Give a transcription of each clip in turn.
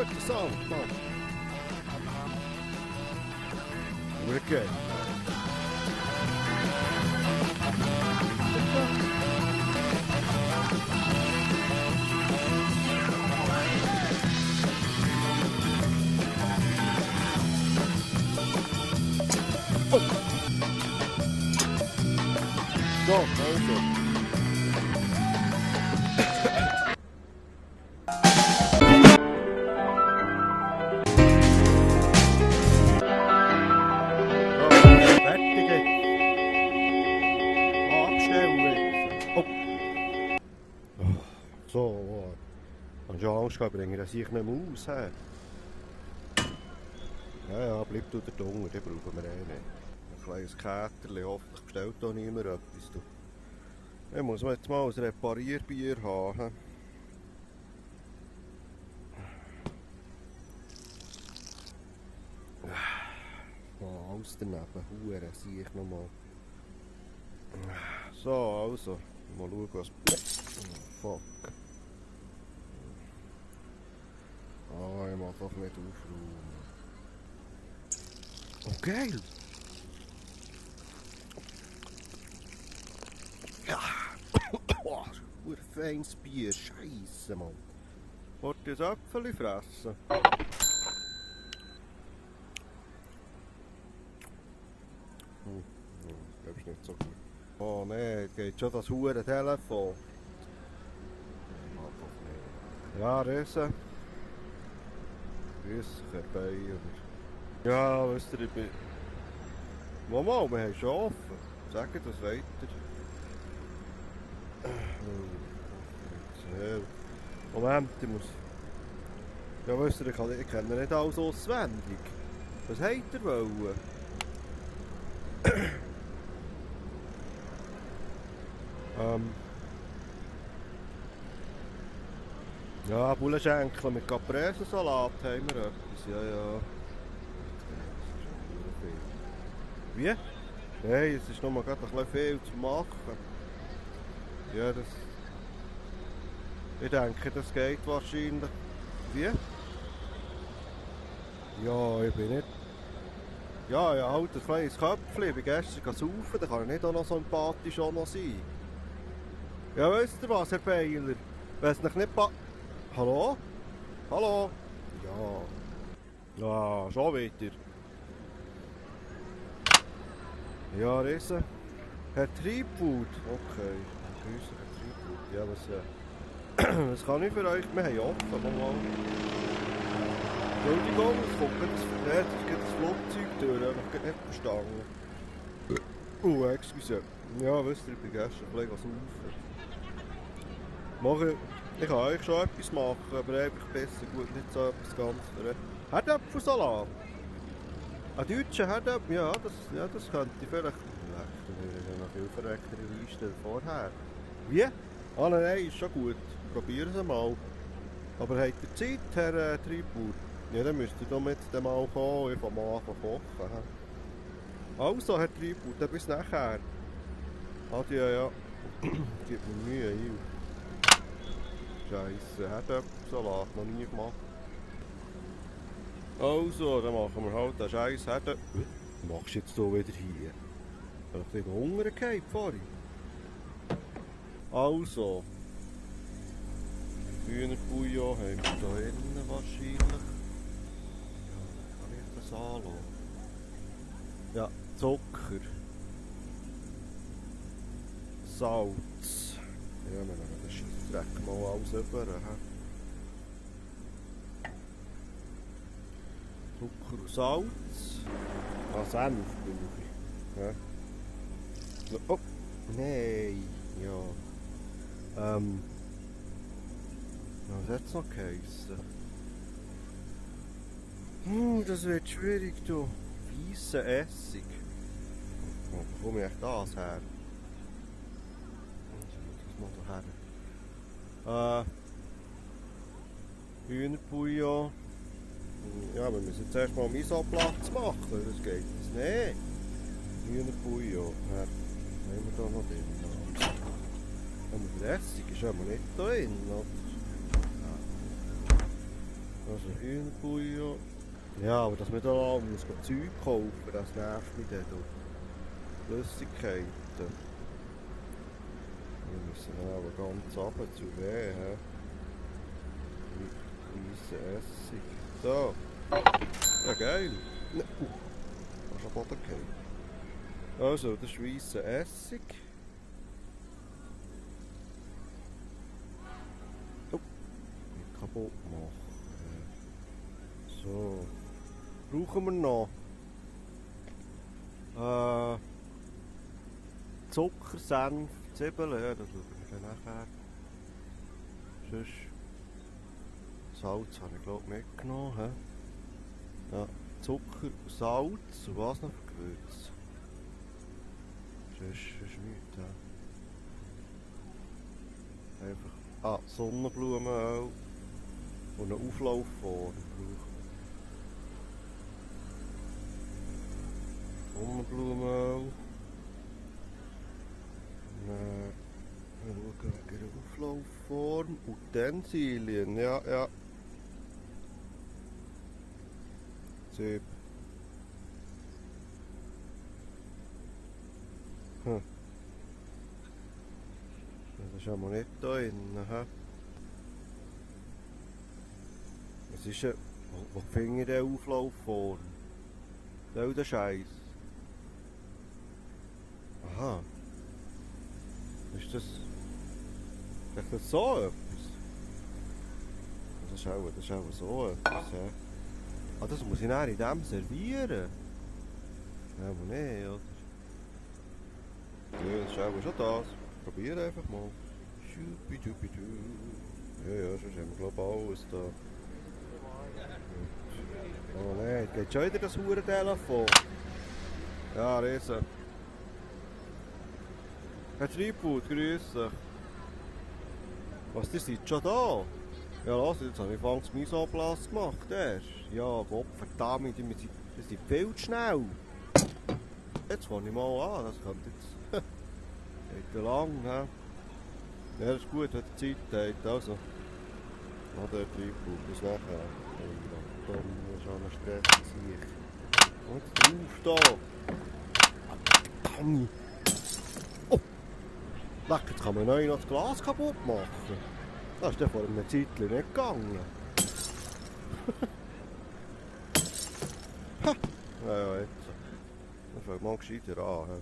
guter Sound, Mann. Wirklich. Oh. So, also. So, und schon Angst gehabt, bringe ich nicht mehr aus. He. Ja, bleib du da unten, den brauchen wir eh nicht. Ein kleines Käterchen, hoffentlich bestellt da niemand etwas. Ich muss jetzt mal ein Reparierbier haben. Oh, alles daneben, Hure, sehe ich nochmal. So, also, mal schauen, was... Oh, fuck. Ah, ich mag doch nicht aufräumen. Oh, geil! Ja! Oh, ein feines Bier, scheisse, Mann. Wollt ihr ein Äpfel fressen? Das ist nicht so gut. Oh nein, geht schon das hure Telefon. Ja, Riesen. Riesen, herbei, oder? Ja, wisst ihr, ich bin... Mama, wir haben schon offen. Sagt das weiter. Moment, ich muss... Ja, wisst ihr, ich kenne nicht alles auswendig. Was habt ihr wollen? Ja, Bullenschenkel mit Caprese-Salat haben wir etwas, ja, ja. Wie? Nein, es ist noch mal gerade ein bisschen viel zu machen. Ja, das... Ich denke, das geht wahrscheinlich. Wie? Ja, ich bin nicht... Ja, ja, halt ein kleines Köpfchen. Ich bin gestern saufen, da kann ich nicht auch noch sympathisch auch noch sein. Ja, wisst ihr was, Herr Beiler? Wenn es nicht Hallo? Hallo? Ja. Ja, schon wieder. Ja, Riesen. Herr Treibwood. Okay. Grüße, Herr Treibwood. Ja, was kann ich für euch? Wir haben offen. Mal. Entschuldigung, es kommt das Flugzeug durch. Ich habe nicht verstanden. Excuse. Ja, wisst ihr, ich bin gestern ein bisschen ich kann euch schon etwas machen, aber einfach besser gut nicht so etwas ganz für Herdöpfelsalat. Ein deutscher Herdöpfel, ja, das könnte ich vielleicht... Ich habe noch viel verrecktere Liste vorher. Wie? Ah nein, ist schon gut. Probieren Sie mal. Aber habt ihr Zeit, Herr Treibwood? Ja, dann müsst ihr doch mit dem mal kommen, ich fange mal an zu kochen. Also, Herr Treibwood, dann bis nachher. Adieu, ja. Gib mir Mühe, Scheisse, Herdöpfelsalat, noch nie gemacht. Also, dann machen wir halt den Scheiß Herdöpfel. Was machst du jetzt hier wieder hier? Ich habe dich Hunger gehabt vorhin. Also. Hühnerbouillon haben wir hier innen wahrscheinlich. Ja, kann ich das anschauen? Ja, Zucker. Salz. Ja, wir nehmen den Scheissdreck mal alles über. Zucker und Salz. Ah, Senf brauche ich. Ja. Oh, nein. Ja. Was hat es noch geheissen? Das wird schwierig, du. Weissen Essig. Wo komme ich echt das her? Das mal her. Hühnerbouillon. Ja, wir müssen jetzt erst mal einen Misoplatz machen, das geht jetzt nicht. Hühnerbouillon. Nehmen wir da noch drin. Aber der Essig ist aber nicht da drin. Also Hühnerbouillon. Ja, aber dass man da lang muss Zeug kaufen, das nervt mich dann. Flüssigkeiten. Wir müssen aber ganz runter zu weh. Weißen Essig. So. Ja, geil. Ne, kannst du am Boden gehen. Also, das ist weißer Essig. Oh, nicht kaputt machen. So. Brauchen wir noch Zucker, Senf, Zwiebeln, ja, das schauen wir dann nachher. Sonst Salz habe ich glaube mitgenommen. He? Ja, Zucker, Salz und was noch für Gewürze? Sonst nichts. He? Einfach Sonnenblumenöl und eine Auflaufform brauchen. Sonnenblumenöl. Wir schauen wegen der Auflaufform. Utensilien, ja. Sieb. Das ist aber nicht da drin. Was ist denn? Wo finde ich den Auflaufform? Der Scheiß. Aha. Ist das so etwas? Das ist auch so etwas. Ja. Ah, das muss ich dann in dem servieren. Ja, aber nicht, oder? Ja, das ist auch schon das. Probier einfach mal. Schubidubidu. Ja, sonst haben wir glaube ich alles da. Oh nein, geht schon wieder das Hurentelefon. Ja, Riese. Herr Treibhaut, grüß dich. Was, die sind schon da? Ja, los, jetzt habe ich fast mein Soplas gemacht erst. Ja, Gott verdammt, die sind viel zu schnell. Jetzt fange ich mal an, das kommt jetzt... geht ja lang, ne? Ja, das ist gut, wenn ihr Zeit habt, also. Na, der Treibhaut, bis nachher. Dann ist auch noch Stress sich. Und drauf da! Verdammt! Oh! Leck, jetzt kann man neu noch das Glas kaputt machen. Das ist ja vor einem Zeitchen nicht gegangen. Ha! Ja, jetzt. Dann fängt man gescheiter an.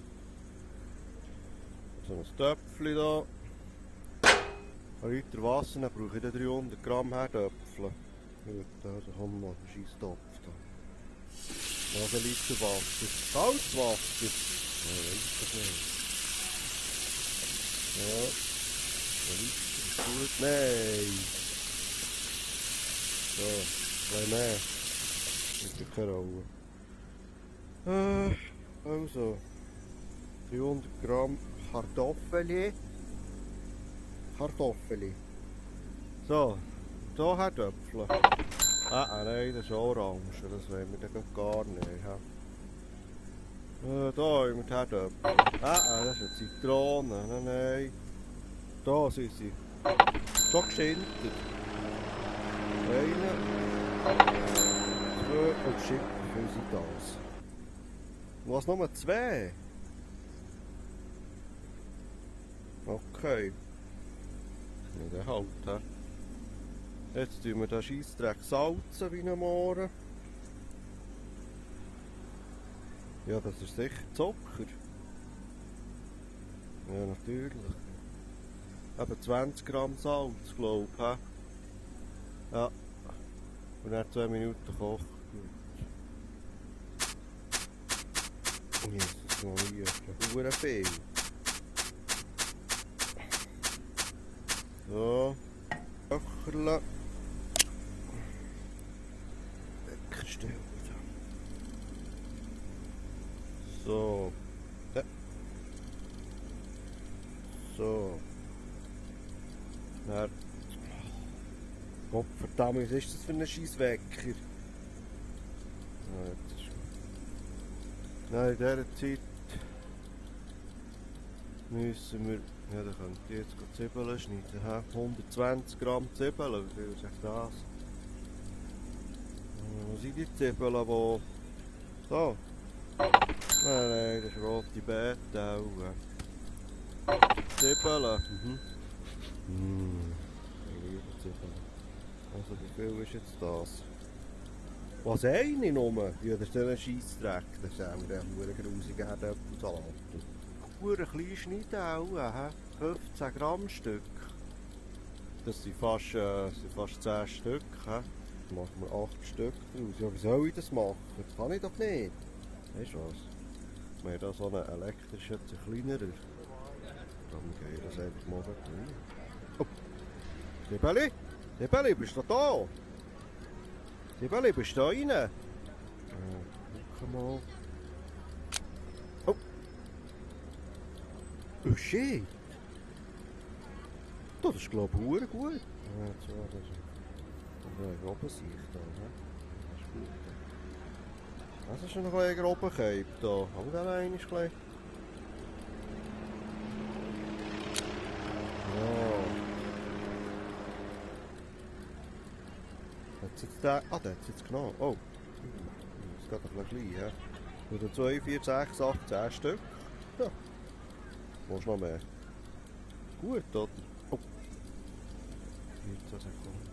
So ein Töpfchen da. Ein Liter Wasser, dann brauche ich 300 Gramm Herdöpfel. Gut, also haben wir noch einen scheiß Topf da. Also ein Liter Wasser. Salzwasser? Ja, weiss das nicht. Ja. Ein Liter ist gut. Nein! So, ein bisschen mehr. Spielt keine Rolle. Also. 300 Gramm Kartoffeln. So, hier Herdöpfel. Nein, das ist Orange, das wollen wir dann gar nicht. Hier haben wir die Herdöpfel. Das ist eine Zitrone, nein. Da sind sie. Schon geschintert. 1, 2, oh shit, wie viel sind das? Was, nur 2? Okay. Ja, der halt, he. Jetzt tun wir den Scheissdreck salzen wie ein Mohren. Ja, das ist sicher Zucker. Ja, natürlich. Eben 20 Gramm Salz, glaube ich. Ja. Und dann 2 Minuten kochen. Jesus Maria, das ist ja viel. So. Köcherle. Wegstellen. So. Ja. So. Dann. Gott verdammt, was ist das für ein scheiß Wecker? Nein, in dieser Zeit müssen wir... Ja, da könnt ihr jetzt Zwiebeln schneiden. 120 Gramm Zwiebeln, wie viel ist das? Wo sind die Zwiebeln, wo... So. Nein, das ist rote Beete auch. Zwiebeln. Ich liebe Zwiebeln. Also wie viel ist jetzt das? Was, eine nur? Ja, das ist ein Scheissdreck. Das ist auch ein grusiger Herdöpfelsalat. Ein kleiner Schnitt auch, 15 Gramm Stück. Das sind fast 10 Stück. Dann machen wir 8 Stück draus. Ja, wie soll ich das machen? Das kann ich doch nicht. Weißt du was? Wir haben da so einen elektrischen, kleinerer. Dann gehe ich das einfach mal rein. Oh! Sibeli? Sibeli, bist du da? Sibeli, bist du da rein? Guck mal. Oh! Oh shit! Das ist glaube ich gut. Ja, jetzt war das. Und oben sehe ich da, ne? Das ist gut. Das ist noch ein grober Cape da. Hang da rein, ist gleich. Ja. Jetzt der. Ah, der hat es jetzt genommen. Oh. Das geht doch noch klein, ja. Oder 2, 4, 6, 8, 10 Stück. Ja. Willst du noch mehr? Gut, oder? Oh. 14 Sekunden.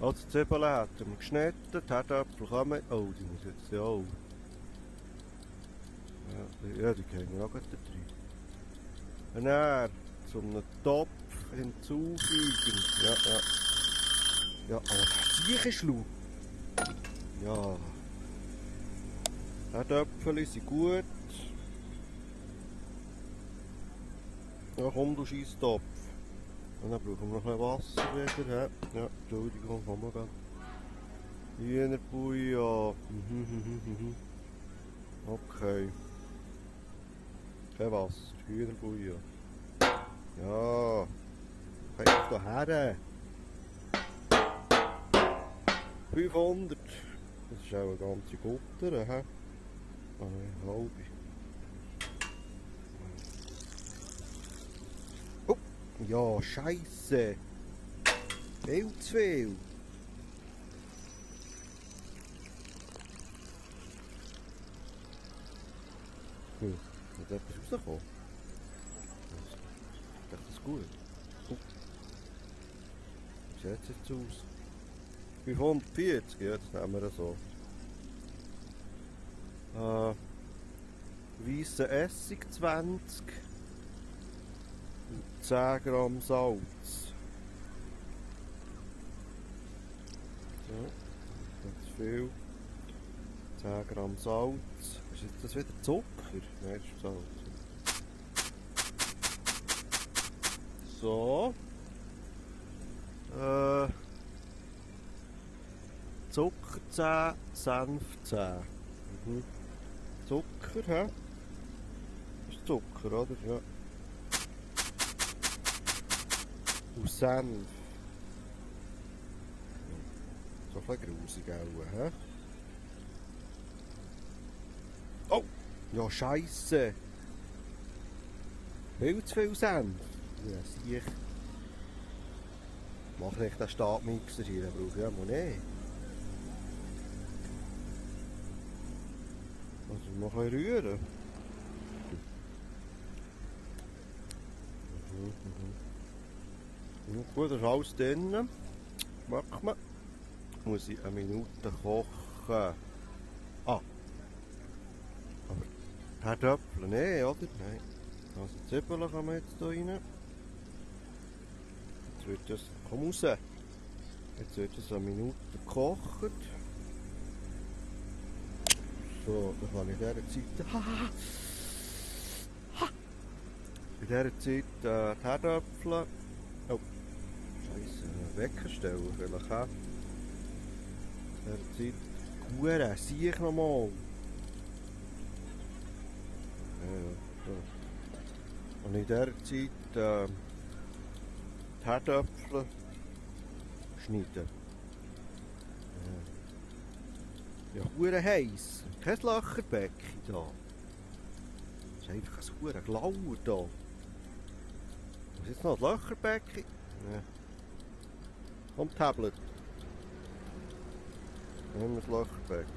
Also die Zwiebeln hätten wir geschnitten, die Herdöpfel kommen. Oh, die muss jetzt ja auch. Ja, die gehen auch gleich da drin. Und dann zu einem Topf hinzufügen. Ja. Ja, aber der Sieg ist laut. Ja. Herdöpfel sind gut. Ja, komm, du scheiß Topf. Und dann brauchen wir noch ein Wasser wieder. Ja, Entschuldigung, komm mal gehen. Hühnerbouillon. Okay. Kein Wasser, Hühnerbouillon. Ja. Komm doch her. 500. Das ist auch eine ganze Butter, hä? Eine halbe. Oh! Ja, Scheisse! Viel zu viel! Hat etwas rausgekommen? Ich dachte, das ist gut. Oh. Wie sieht es jetzt aus? 540, ja, das nehmen wir so. Weißer Essig 20 und 10 Gramm Salz. So, das ist viel. 10 Gramm Salz. Ist jetzt das wieder Zucker? Nein, das ist Salz. So. Zucker 10, Senf 10. Zucker, hä? Das ist Zucker, oder? Ja. Und Senf. So ein bisschen grusig auch, hä? Oh! Ja, Scheisse! Viel zu viel Senf. Ja, sieh ich. Mach ich den Stabmixer hier, den brauche ich ja mal nicht. Also noch ein bisschen rühren. Ja, gut, das ist alles drin. Schmeckt man. Muss ich eine Minute kochen. Ah. Aber Herdöpfel, nein, oder? Nein. Also Zwiebeln kann man jetzt hier rein. Jetzt wird das... Komm raus! Jetzt wird das eine Minute gekocht. So, dann kann ich in dieser Zeit... In dieser Zeit die Herdöpfel... Oh, Scheisse, Wecker stellen vielleicht auch. In dieser Zeit... Hure, sieh ich nochmal! Ja, so. Und in dieser Zeit die Herdöpfel schneiden. Ja, hure heiß. Kein Löcherbecken da. Das ist einfach ein hure Glauer da. Was ist jetzt noch ein Löcherbecken? Ja. Vom Tablet. Nehmen wir das Löcherbecken.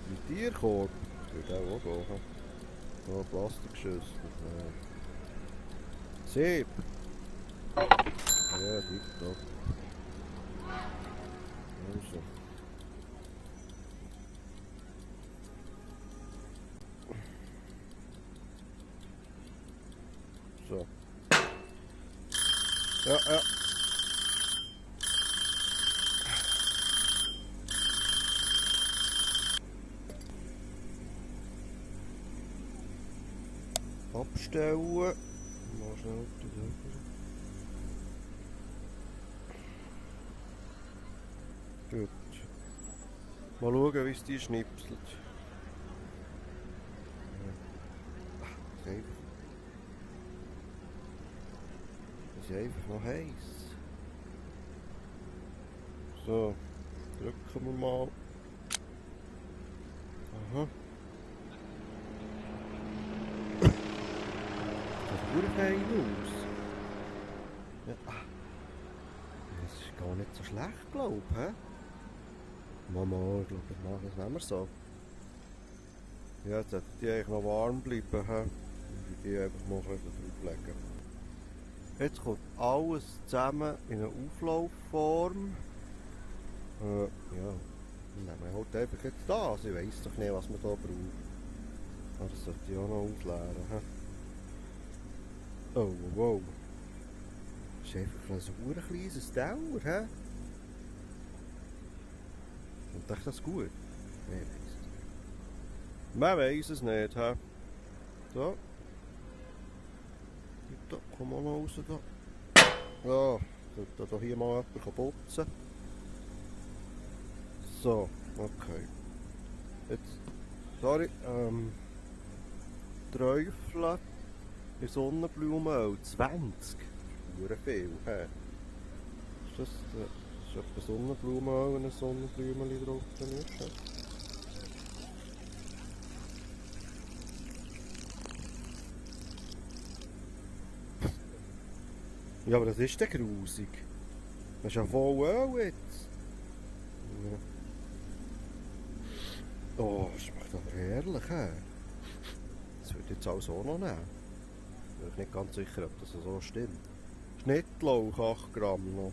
Mit Tierkorb. Das würde auch gehen. So, Plastikschüssel. Sieb. Ja, tipptopp. Also. So. Ja, ja. Abstellen. Mal schnell drüber. Gut. Mal schauen, wie es die schnipselt. Ja. Das ist einfach noch heiß. So, drücken wir mal. Aha. Das sieht gut fein aus. Ja. Das ist gar nicht so schlecht, glaube ich. Mama, ich glaube, das nehmen wir so. Ja, jetzt sollten die eigentlich noch warm bleiben. Ich die einfach mal drauflegen. Jetzt kommt alles zusammen in eine Auflaufform. Ja, dann nehmen wir halt einfach jetzt das. Ich weiss doch nicht, was man hier braucht. Aber das sollte ich auch noch ausleeren. Oh, wow. Das ist einfach ein super kleines Dauer. He? Und ist das gut? Nee, ich weiss es nicht. Man weiss es nicht. He? So. Da, komm mal noch raus. Da. Ja, da hier mal jemand putzen. So, okay. Jetzt, sorry, Träufel in Sonnenblumenöl, 20. Sehr viel, hä? Ist das etwa Sonnenblumenöl, wenn ein Sonnenblumenli drauf ist? He? Ja, aber das ist ja grusig. Das ist ja voll Öl jetzt. Ja. Oh, das schmeckt aber herrlich, he? Das würde ich jetzt alles auch noch nehmen. Ich bin nicht ganz sicher, ob das so stimmt. Schnittlauch, 8 Gramm noch.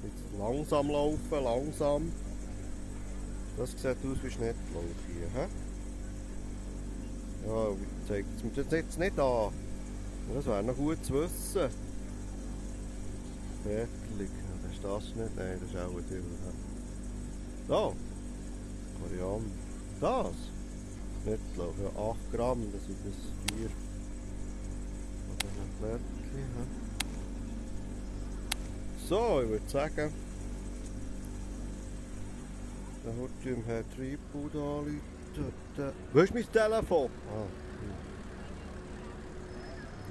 Jetzt langsam laufen, langsam. Das sieht aus wie Schnittlauch hier, he? Ja, zeigt es mir jetzt nicht an. Das wäre noch gut zu wissen. Fertig. Das ist das nicht? Nein, das ist auch ein Dürr. So. Koriander. Das? Schnittlauch. Ja, 8 Gramm. Das sind das 4. Oder ein Blättchen. So, ich würde sagen. Dann holt ich dem Herrn Treibhaut anrufen. Wo ist mein Telefon? Ah.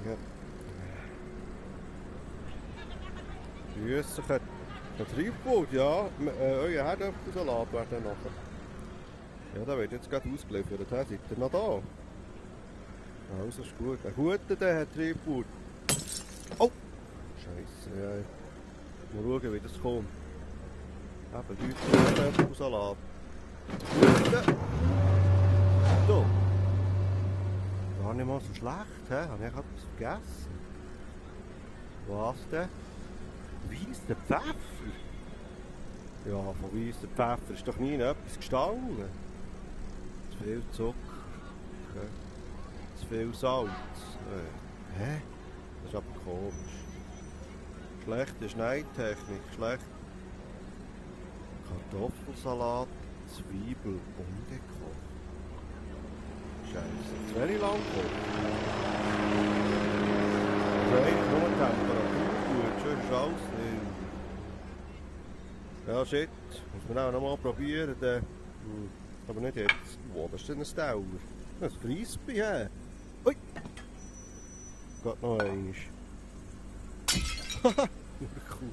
Ja. Grüß euch. Ein Treibhaut, ja. Euer Herdöpfelsalat wäre dann nachher. Ja, der wird jetzt gerade ausgeliefert. Seid ihr noch da? Also ist gut. Ein guter, der Herr Treibhaut. Oh! Scheisse, ja. Mal schauen, wie das kommt. Eben, deutscher Herdöpfelsalat. Guter! So. Gar nicht mal so schlecht, hä? Habe ich etwas vergessen? Was denn? Weisser Pfeffer? Ja, von weisser Pfeffer ist doch nie etwas gestanden. Zu viel Zucker. Okay. Zu viel Salz. Hä? Das ist aber komisch. Schlechte Schneidtechnik, schlecht. Kartoffelsalat, Zwiebel ungekocht. Scheiße, zu wenig lang gekocht. Also eigentlich nur Temperatur gut, schon ist alles nicht. Ja, shit, muss man auch noch mal probieren. Dann. Aber nicht jetzt. Wo, das ist denn ein Dauer? Das ist Frisbee, hä? Ui! Geht noch einmal. Haha, cool.